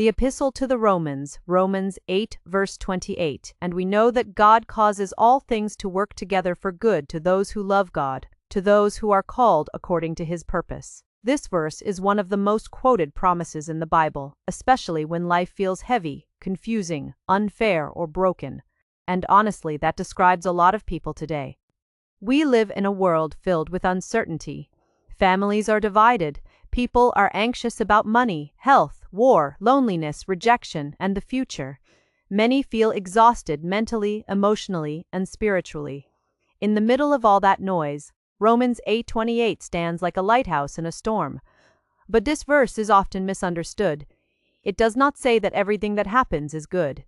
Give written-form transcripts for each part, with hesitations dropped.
The Epistle to the Romans, Romans 8, verse 28, and we know that God causes all things to work together for good to those who love God, to those who are called according to his purpose. This verse is one of the most quoted promises in the Bible, especially when life feels heavy, confusing, unfair, or broken. And honestly, that describes a lot of people today. We live in a world filled with uncertainty. Families are divided. People are anxious about money, health, war, loneliness, rejection, and the future. Many feel exhausted mentally, emotionally, and spiritually. In the middle of all that noise, Romans 8:28 stands like a lighthouse in a storm. But this verse is often misunderstood. It does not say that everything that happens is good.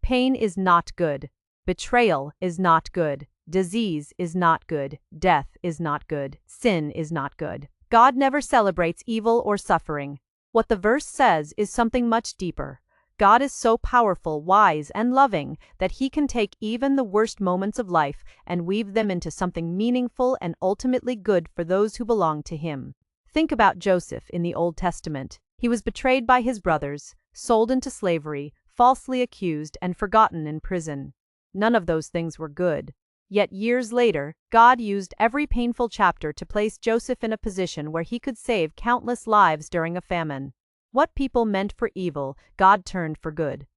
Pain is not good. Betrayal is not good. Disease is not good. Death is not good. Sin is not good. God never celebrates evil or suffering. What the verse says is something much deeper. God is so powerful, wise, and loving that he can take even the worst moments of life and weave them into something meaningful and ultimately good for those who belong to him. Think about Joseph in the Old Testament. He was betrayed by his brothers, sold into slavery, falsely accused, and forgotten in prison. None of those things were good. Yet years later, God used every painful chapter to place Joseph in a position where he could save countless lives during a famine. What people meant for evil, God turned for good.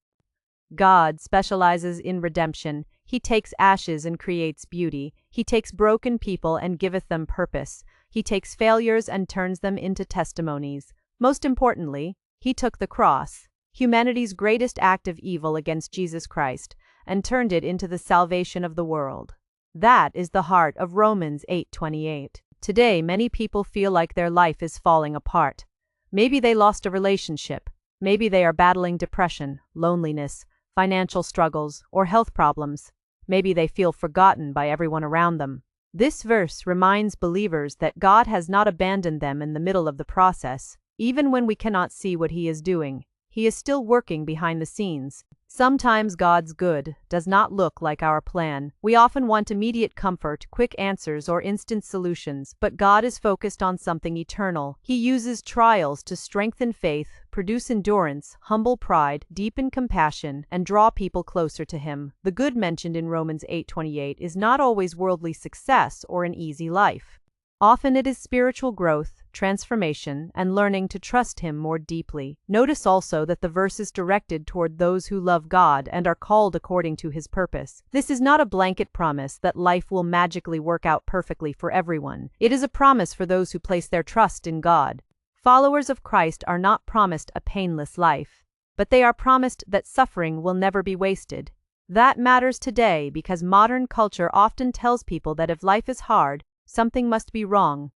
God specializes in redemption. He takes ashes and creates beauty. He takes broken people and giveth them purpose. He takes failures and turns them into testimonies. Most importantly, he took the cross, humanity's greatest act of evil against Jesus Christ, and turned it into the salvation of the world. That is the heart of Romans 8:28. Today, many people feel like their life is falling apart. Maybe they lost a relationship. Maybe they are battling depression, loneliness, financial struggles, or health problems. Maybe they feel forgotten by everyone around them. This verse reminds believers that God has not abandoned them in the middle of the process. Even when we cannot see what he is doing, he is still working behind the scenes. Sometimes God's good does not look like our plan. We often want immediate comfort, quick answers, or instant solutions, but God is focused on something eternal. He uses trials to strengthen faith, produce endurance, humble pride, deepen compassion, and draw people closer to him. The good mentioned in Romans 8:28 is not always worldly success or an easy life. Often it is spiritual growth, transformation, and learning to trust him more deeply. Notice also that the verse is directed toward those who love God and are called according to his purpose. This is not a blanket promise that life will magically work out perfectly for everyone. It is a promise for those who place their trust in God. Followers of Christ are not promised a painless life, but they are promised that suffering will never be wasted. That matters today because modern culture often tells people that if life is hard, something must be wrong.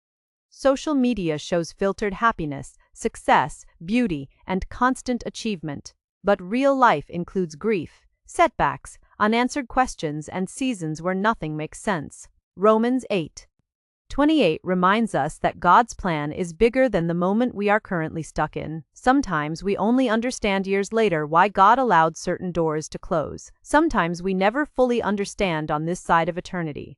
Social media shows filtered happiness, success, beauty, and constant achievement. But real life includes grief, setbacks, unanswered questions, and seasons where nothing makes sense. Romans 8:28 reminds us that God's plan is bigger than the moment we are currently stuck in. Sometimes we only understand years later why God allowed certain doors to close. Sometimes we never fully understand on this side of eternity.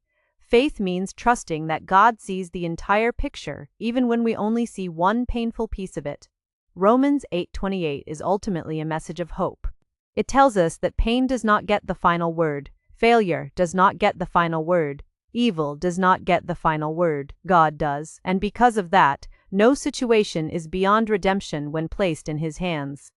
Faith means trusting that God sees the entire picture, even when we only see one painful piece of it. Romans 8:28 is ultimately a message of hope. It tells us that pain does not get the final word, failure does not get the final word, evil does not get the final word, God does, and because of that, no situation is beyond redemption when placed in his hands.